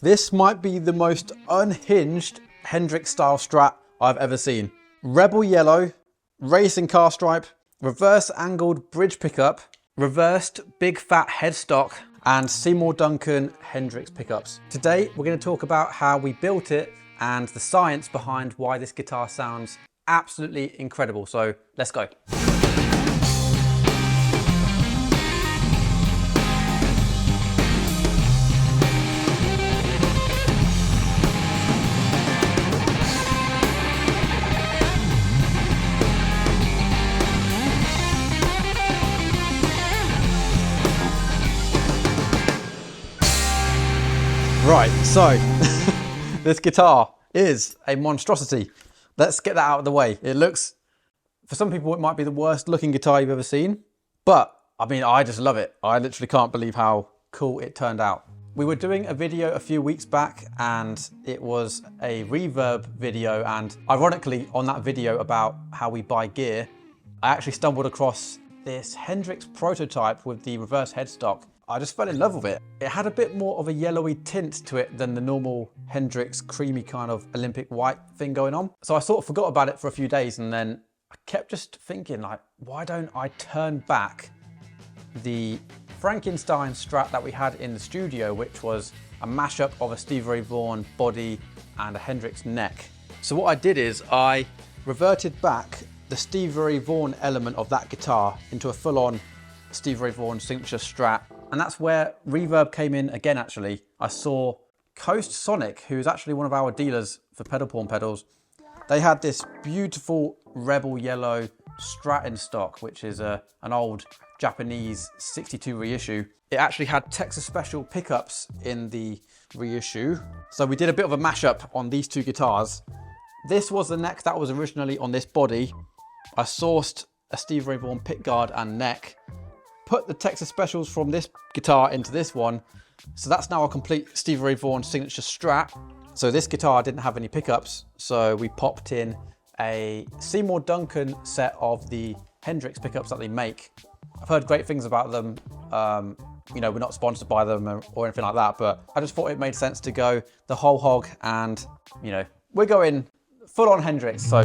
This might be the most unhinged Hendrix-style Strat I've ever seen. Rebel Yellow, racing car stripe, reverse angled bridge pickup, reversed big fat headstock, and Seymour Duncan Hendrix pickups. Today, we're going to talk about how we built it and the science behind why this guitar sounds absolutely incredible. So let's go. Right, so this guitar is a monstrosity. Let's get that out of the way. It looks, for some people, it might be the worst looking guitar you've ever seen, but I mean, I just love it. I literally can't believe how cool it turned out. We were doing a video a few weeks back and it was a reverb video, and ironically on that video about how we buy gear, I actually stumbled across this Hendrix prototype with the reverse headstock. I just fell in love with it. It had a bit more of a yellowy tint to it than the normal Hendrix creamy kind of Olympic white thing going on. So I sort of forgot about it for a few days, and then I kept just thinking, like, why don't I turn back the Frankenstein Strat that we had in the studio, which was a mashup of a Stevie Ray Vaughan body and a Hendrix neck. So what I did is I reverted back the Stevie Ray Vaughan element of that guitar into a full-on Stevie Ray Vaughan signature Strat. And that's where reverb came in again, actually. I saw Coast Sonic, who's actually one of our dealers for pedal porn pedals. They had this beautiful Rebel Yellow Strat in stock, which is an old Japanese 62 reissue. It actually had Texas Special pickups in the reissue. So we did a bit of a mashup on these two guitars. This was the neck that was originally on this body. I sourced a Stevie Ray Vaughan pickguard and neck, put the Texas Specials from this guitar into this one. So that's now a complete Stevie Ray Vaughan signature Strat. So this guitar didn't have any pickups, so we popped in a Seymour Duncan set of the Hendrix pickups that they make. I've heard great things about them. You know, we're not sponsored by them or anything like that, but I just thought it made sense to go the whole hog, and you know, we're going full on Hendrix. So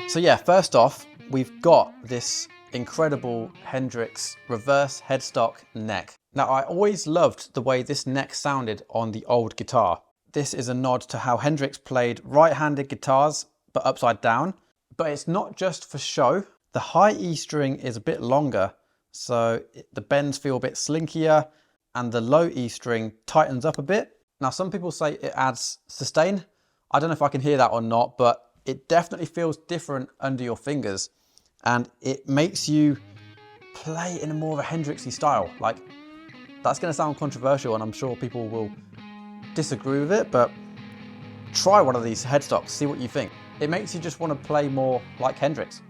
So yeah, first off, we've got this incredible Hendrix reverse headstock neck. Now, I always loved the way this neck sounded on the old guitar. This is a nod to how Hendrix played right-handed guitars, but upside down. But it's not just for show. The high E string is a bit longer, so the bends feel a bit slinkier, and the low E string tightens up a bit. Now, some people say it adds sustain. I don't know if I can hear that or not, but it definitely feels different under your fingers, and it makes you play in a more of a Hendrixy style. Like, that's going to sound controversial, and I'm sure people will disagree with it, but try one of these headstocks, see what you think. It makes you just want to play more like Hendrix.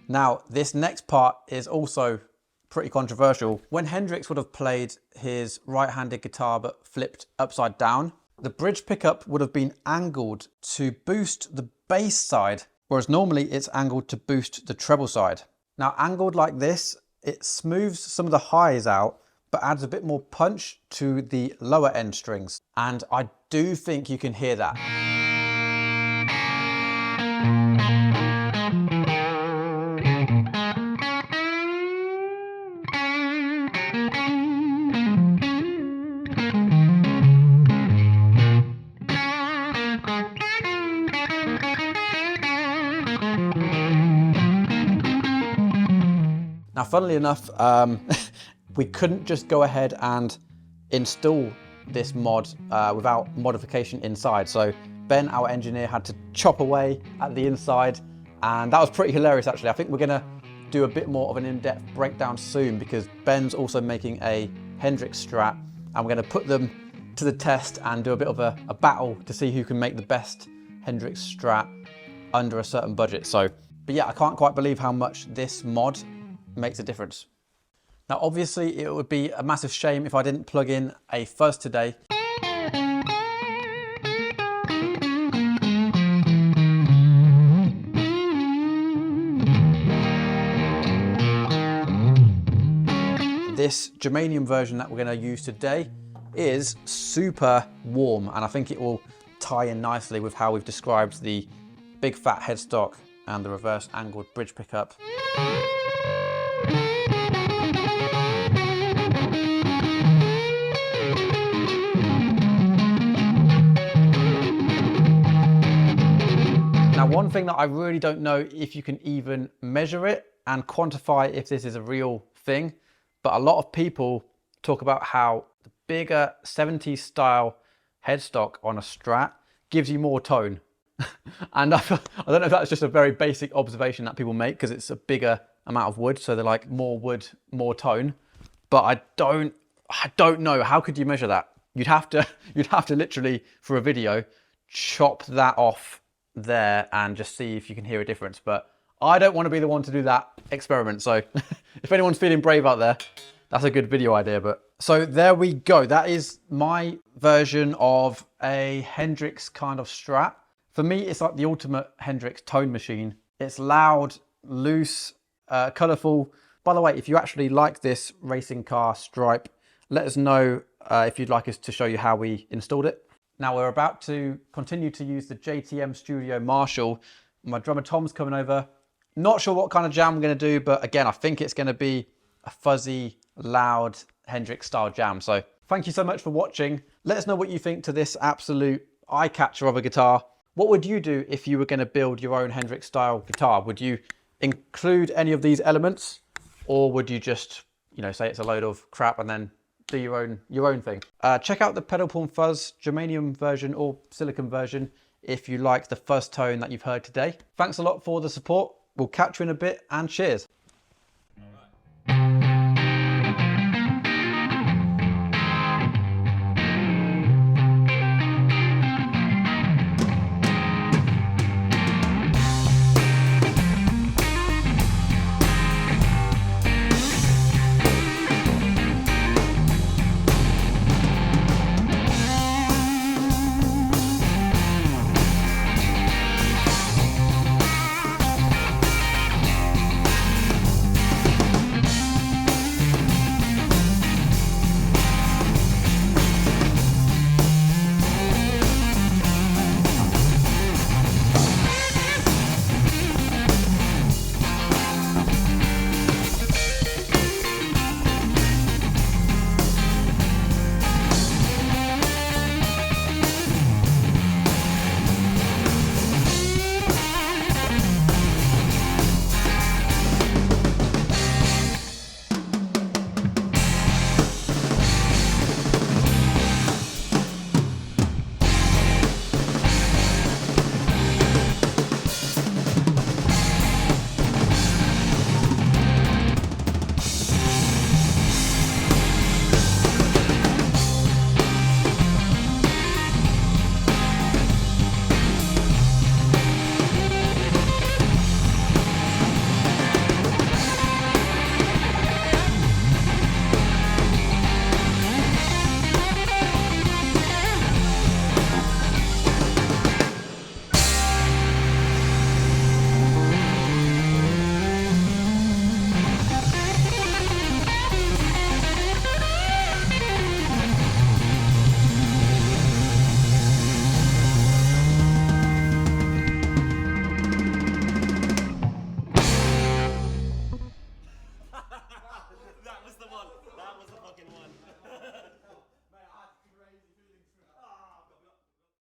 Now, this next part is also pretty controversial. When Hendrix would have played his right-handed guitar but flipped upside down, the bridge pickup would have been angled to boost the bass side, whereas normally it's angled to boost the treble side. Now, angled like this, it smooths some of the highs out, but adds a bit more punch to the lower end strings. And I do think you can hear that. Now, funnily enough, we couldn't just go ahead and install this mod without modification inside. So Ben, our engineer, had to chop away at the inside And that was pretty hilarious, actually. I think we're gonna do a bit more of an in-depth breakdown soon, because Ben's also making a Hendrix Strat, and we're gonna put them to the test and do a bit of a battle to see who can make the best Hendrix Strat under a certain budget. So, but yeah, I can't quite believe how much this mod makes a difference. Now, obviously, it would be a massive shame if I didn't plug in a fuzz today. This germanium version that we're going to use today is super warm, and I think it will tie in nicely with how we've described the big fat headstock and the reverse angled bridge pickup. Now, one thing that I really don't know if you can even measure it and quantify if this is a real thing, but a lot of people talk about how the bigger 70s style headstock on a Strat gives you more tone. And I don't know if that's just a very basic observation that people make because it's a bigger amount of wood, so they're like more wood, more tone. But I don't know, how could you measure that? You'd have to literally, for a video, chop that off there and just see if you can hear a difference. But I don't want to be the one to do that experiment. So if anyone's feeling brave out there, that's a good video idea. But so there we go. That is my version of a Hendrix kind of Strat. For me, it's like the ultimate Hendrix tone machine. It's loud, loose, colorful. By the way, if you actually like this racing car stripe, let us know if you'd like us to show you how we installed it. Now we're about to continue to use the JTM Studio Marshall. My drummer Tom's coming over. Not sure what kind of jam we're going to do, but again, I think it's going to be a fuzzy, loud Hendrix style jam. So thank you so much for watching. Let us know what you think to this absolute eye catcher of a guitar. What would you do if you were going to build your own Hendrix style guitar? Would you include any of these elements, or would you just, you know, say it's a load of crap and then do your own thing? Check out the Pedal Pawn Fuzz germanium version or silicon version if you like the fuzz tone that you've heard today. Thanks a lot for the support. We'll catch you in a bit, and cheers.